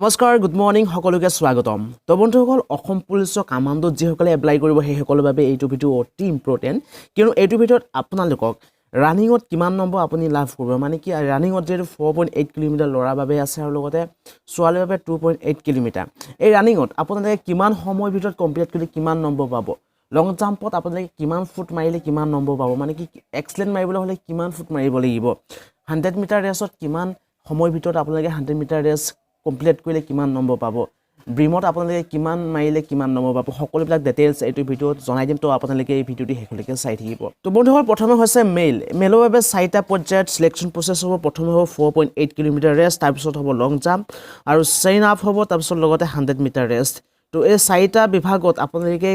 নমস্কাৰ good morning সকলোকে স্বাগতম তো বন্ধুসকল অসম পুলিচৰ কামাণ্ডত যিসকলে এপ্লাই কৰিব সেইসকলৰ বাবে এইটো ভিডিঅ' অতি ইম্পৰ্টেণ্ট কিয়নো এইটো ভিডিঅ'ত আপোনালোকক ৰানিঙত কিমান নম্বৰ আপুনি লাভ কৰিব মানে কি ৰানিঙত যিহেতু 4.8 কিলোমিটাৰ ল'ৰাৰ বাবে আছে আৰু লগতে ছোৱালীৰ বাবে 2.8 কিলোমিটাৰ এই ৰানিঙত আপোনালোকে কিমান সময়ৰ ভিতৰত কমপ্লিট কৰি কিমান নম্বৰ পাব লং জাম্পত আপোনালোকে কিমান ফুট মাৰিলে কিমান নম্বৰ পাব মানে কি এক্সেলেণ্ট মাৰিবলৈ হ'লে কিমান ফুট মাৰিব লাগিব 100 মিটাৰ ৰেচত কিমান সময়ৰ ভিতৰত আপোনালোকে 100 মিটাৰ ৰেচ কমপ্লিট কৰিলে কিমান নম্বৰ পাব ব্ৰিমত আপোনালোকে কিমান মাৰিলে কিমান নম্বৰ পাব সকলোবিলাক ডিটেইলছ এইটো ভিডিঅ'ত জনাই দিম তো আপোনালোকে এই ভিডিঅ'টি শেষলৈকে চাই থাকিব তো বন্ধুসকল প্ৰথমে হৈছে মেলৰ বাবে 4টা পৰ্যায়ত সিলেকশ্যন প্ৰচেছ হ'ব প্ৰথমে হ'ব 4.8 কিলোমিটাৰ ৰেচ তাৰপিছত হ'ব লং জাম্প আৰু চেইন আপ হ'ব তাৰপিছত লগতে 100 মিটাৰ ৰেচ তো এই 4টা বিভাগত আপোনালোকে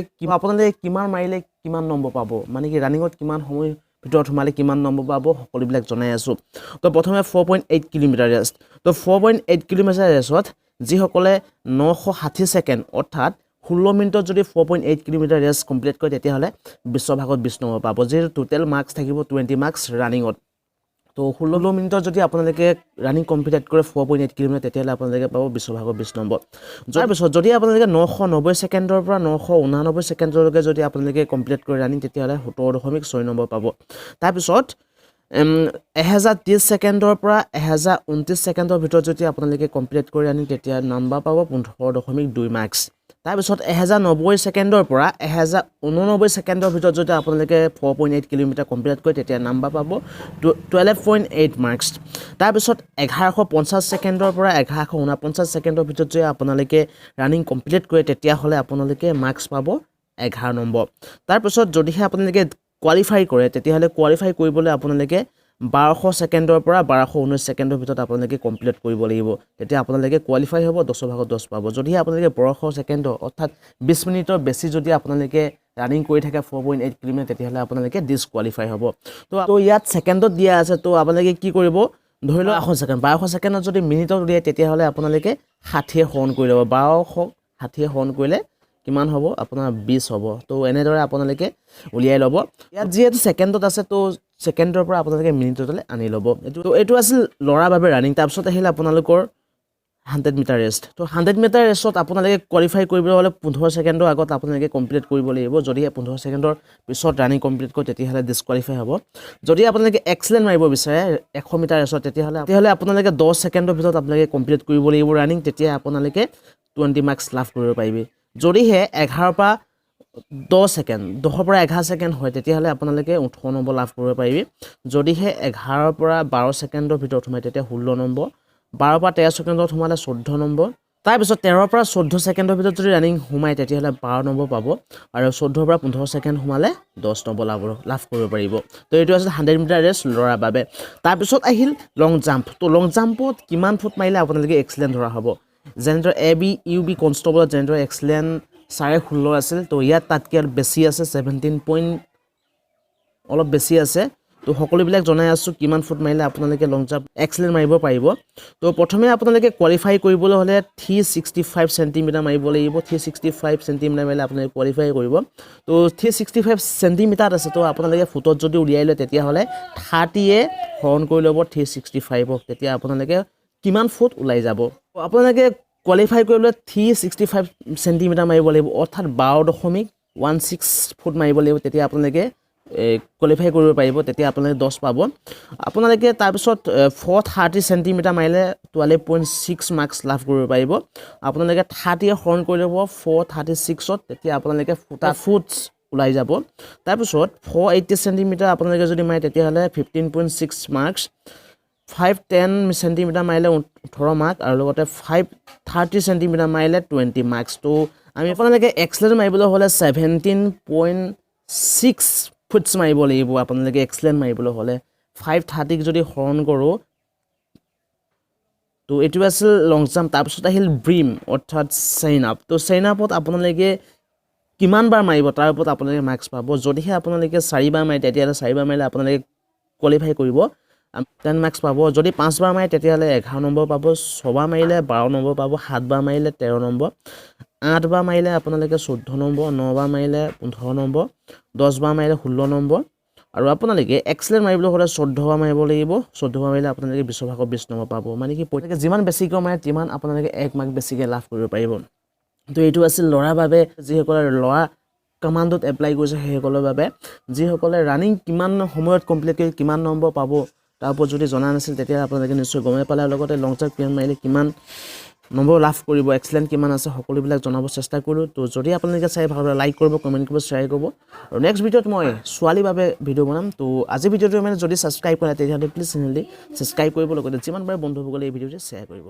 কিমান মাৰিলে কিমান নম্বৰ পাব মানে কি ৰানিঙত কিমান সময় ভিতৰত সোমালে কিমান নম্বৰ পাব সকলোবিলাক জনাই আছোঁ তো প্ৰথমে 4.8 কিলোমিটাৰ ৰেচ তো 4.8 কিলোমিটাৰ ৰেচত যিসকলে 960 ছেকেণ্ড অৰ্থাৎ 16 মিনিটত যদি 4.8 কিলোমিটাৰ ৰেচ কমপ্লিট কৰে তেতিয়াহ'লে বিশ্বভাগত 20 নম্বৰ পাব যিহেতু টোটেল মাৰ্কছ থাকিব 20 মাৰ্কছ ৰানিঙত তো 16 মিনিটত যদি আপোনালোকে ৰানিং কমপ্লিট কৰে 4.8 কিলোমিটাৰ তেতিয়াহ'লে আপোনালোকে পাব বিশ্বভাগত 20 নম্বৰ তাৰপিছত যদি আপোনালোকে 990 ছেকেণ্ডৰ পৰা 989 ছেকেণ্ডলৈকে যদি আপোনালোকে কমপ্লিট কৰে ৰানিং তেতিয়াহ'লে 17.6 নম্বৰ পাব তাৰপিছত 1030 ছেকেণ্ডৰ পৰা 1029 ছেকেণ্ডৰ ভিতৰত যদি আপোনালোকে কমপ্লিট কৰি আনি তেতিয়া নম্বৰ পাব 15.2 মাৰ্কছ তাৰপিছত 1090 ছেকেণ্ডৰ পৰা 1089 ছেকেণ্ডৰ ভিতৰত যদি আপোনালোকে 4.8 কিলোমিটাৰ কমপ্লিট কৰে তেতিয়া নম্বৰ পাব 12.8 মাৰ্কছ তাৰপিছত 1150 ছেকেণ্ডৰ পৰা 1149 ছেকেণ্ডৰ ভিতৰত যদি আপোনালোকে ৰানিং কমপ্লিট কৰে তেতিয়াহ'লে আপোনালোকে মাৰ্কছ পাব 11 নম্বৰ তাৰপিছত যদিহে আপোনালোকে কোৱালিফাই কৰে তেতিয়াহ'লে কোৱালিফাই কৰিবলৈ আপোনালোকে 1200 ছেকেণ্ডৰ পৰা 1219 ছেকেণ্ডৰ ভিতৰত আপোনালোকে কমপ্লিট কৰিব লাগিব তেতিয়া আপোনালোকে কোৱালিফাই হ'ব 10 ভাগত 10 পাব যদিহে আপোনালোকে 1200 ছেকেণ্ড অৰ্থাৎ 20 মিনিটৰ বেছি যদি আপোনালোকে ৰানিং কৰি থাকে 4.8 কিলোমিটাৰ তেতিয়াহ'লে আপোনালোকে ডিছকোৱালিফাই হ'ব তো ইয়াত ছেকেণ্ডত দিয়া আছে তো আপোনালোকে কি কৰিব ধৰি লওক 1200 ছেকেণ্ডত যদি মিনিটত দিয়ে তেতিয়াহ'লে আপোনালোকে 60 হৰণ কৰি ল'ব 1260 হৰণ কৰিলে কিমান হ'ব আপোনাৰ 20 হ'ব তো এনেদৰে আপোনালোকে উলিয়াই ল'ব ইয়াত যিহেতু ছেকেণ্ডত আছে তো ছেকেণ্ডৰ পৰা আপোনালোকে মিনিটলৈ আনি ল'ব এইটো আছিল ল'ৰাৰ বাবে ৰানিং তাৰপিছত আহিলে আপোনালোকৰ 100 মিটাৰ ৰেচ তো 100 মিটাৰ ৰেচত আপোনালোকে কোৱালিফাই কৰিবলৈ হ'লে 15 ছেকেণ্ডৰ আগত আপোনালোকে কমপ্লিট কৰিব লাগিব যদিহে 15 ছেকেণ্ডৰ পিছত ৰানিং কমপ্লিট কৰে তেতিয়াহ'লে ডিছকোৱালিফাই হ'ব যদি আপোনালোকে এক্সেলেণ্ট মাৰিব বিচাৰে 100 মিটাৰ ৰেচত তেতিয়াহ'লে আপোনালোকে 10 ছেকেণ্ডৰ ভিতৰত আপোনালোকে কমপ্লিট কৰিব লাগিব ৰানিং তেতিয়া আপোনালোকে 20 মাৰ্কছ লাভ কৰিব পাৰিব যদিহে 11 পৰা 10 ছেকেণ্ড 10 পৰা 11 ছেকেণ্ড হয় তেতিয়াহ'লে আপোনালোকে 18 নম্বৰ লাভ কৰিব পাৰিব যদিহে 11 পৰা 12 ছেকেণ্ডৰ ভিতৰত সোমায় তেতিয়া 16 নম্বৰ 12 পৰা 13 ছেকেণ্ডত সোমালে 14 নম্বৰ তাৰপিছত 13 পৰা 14 ছেকেণ্ডৰ ভিতৰত যদি ৰানিং সোমায় তেতিয়াহ'লে 12 নম্বৰ পাব আৰু 14 পৰা 15 ছেকেণ্ড সোমালে 10 নম্বৰ লাভ কৰিব পাৰিব তো এইটো আছিল 100 মিটাৰ ৰেচ ল'ৰাৰ বাবে তাৰপিছত আহিল লং জাম্প তো লং জাম্পত কিমান ফুট মাৰিলে আপোনালোকে এক্সেলেণ্ট ধৰা হ'ব যেনেদৰে AB UB কনষ্টেবলত যেনেদৰে এক্সেলেণ্ট 16.5 আছিল তো ইয়াত তাতকৈ বেছি আছে 17 অলপ বেছি আছে তো সকলোবিলাক জনাই আছোঁ কিমান ফুট মাৰিলে আপোনালোকে লং জাম্প এক্সেলেণ্ট মাৰিব পাৰিব তো প্ৰথমে আপোনালোকে কোৱালিফাই কৰিবলৈ হ'লে 365 চেণ্টিমিটাৰ মাৰিব লাগিব 365 চেণ্টিমিটাৰ মাৰিলে আপোনালোকে কোৱালিফাই কৰিব তো 365 চেণ্টিমিটাৰত আছে তো আপোনালোকে ফুটত যদি উলিয়াই লয় তেতিয়াহ'লে 30য়ে হৰণ কৰি ল'ব 365ক তেতিয়া আপোনালোকে কিমান ফুট ওলাই যাব আপোনালোকে কোৱালিফাই কৰিবলৈ 365 চেণ্টিমিটাৰ মাৰিব লাগিব অৰ্থাৎ 12.16 ফুট মাৰিব লাগিব তেতিয়া আপোনালোকে কোৱালিফাই কৰিব পাৰিব তেতিয়া আপোনালোকে 10 পাব আপোনালোকে তাৰপিছত 430 চেণ্টিমিটাৰ মাৰিলে 12.6 মাৰ্কছ লাভ কৰিব পাৰিব আপোনালোকে 30 হৰণ কৰি ল'ব 436ত তেতিয়া আপোনালোকে ফুট ওলাই যাব তাৰপিছত 480 চেণ্টিমিটাৰ আপোনালোকে যদি মাৰে তেতিয়াহ'লে 15.6 মাৰ্কছ 510 চেণ্টিমিটাৰ মাৰিলে 18 মাৰ্ক আৰু লগতে 530 চেণ্টিমিটাৰ মাৰিলে 20 মাৰ্কছ তো আমি আপোনালোকে এক্সেলেণ্ট মাৰিবলৈ হ'লে 17.6 ফুটছ মাৰিব লাগিব আপোনালোকে এক্সেলেণ্ট মাৰিবলৈ হ'লে 530ক যদি হৰণ কৰোঁ তো এইটো আছিল লং জাম্প তাৰপিছত আহিল ব্ৰিম অৰ্থাৎ চেইন আপ তো চেইন আপত আপোনালোকে কিমান বাৰ মাৰিব তাৰ ওপৰত আপোনালোকে মাৰ্কছ পাব যদিহে আপোনালোকে 4 বাৰ মাৰে তেতিয়াহ'লে 4 বাৰ মাৰিলে আপোনালোকে কোৱালিফাই কৰিব 10 মাৰ্কছ পাব যদি 5 বাৰ মাৰে তেতিয়াহ'লে 11 নম্বৰ পাব 6 বাৰ মাৰিলে 12 নম্বৰ পাব 7 বাৰ মাৰিলে 13 নম্বৰ 8 বাৰ মাৰিলে আপোনালোকে 14 নম্বৰ 9 বাৰ মাৰিলে 15 নম্বৰ 10 বাৰ মাৰিলে 16 নম্বৰ আৰু আপোনালোকে এক্সেলেণ্ট মাৰিবলৈ হ'লে 14 মাৰিব লাগিব 14 মাৰিলে আপোনালোকে 20 ভাগৰ 20 নম্বৰ পাব মানে কি পৰীক্ষা যিমান বেছিকৈ মাৰে তিমান আপোনালোকে 1 মাৰ্ক বেছিকৈ লাভ কৰিব পাৰিব তো এইটো আছিল ল'ৰাৰ বাবে যিসকলে ল'ৰা কমাণ্ডত এপ্লাই কৰিছে সেইসকলৰ বাবে যিসকলে ৰানিং কিমান সময়ত কমপ্লিট কৰি কিমান নম্বৰ পাব তাৰ ওপৰত যদি জনা নাছিল তেতিয়া আপোনালোকে নিশ্চয় গমে পালে লগতে লং জাম্প কিমান মাৰিলে কিমান নম্বৰ লাভ কৰিব এক্সেলেণ্ট কিমান আছে সকলোবিলাক জনাব চেষ্টা কৰোঁ তো যদি আপোনালোকে চাই ভাল লাইক কৰিব কমেণ্ট কৰিব শ্বেয়াৰ কৰিব আৰু নেক্সট ভিডিঅ'ত মই ছোৱালীৰ বাবে ভিডিঅ' বনাম তো আজি ভিডিঅ'টো মানে যদি ছাবস্ক্ৰাইব কৰা তেতিয়াহ'লে প্লিজ চেনেলটি ছাবস্ক্ৰাইব কৰিব লগতে যিমান পাৰে বন্ধুসকলে এই ভিডিঅ'টো শ্বেয়াৰ কৰিব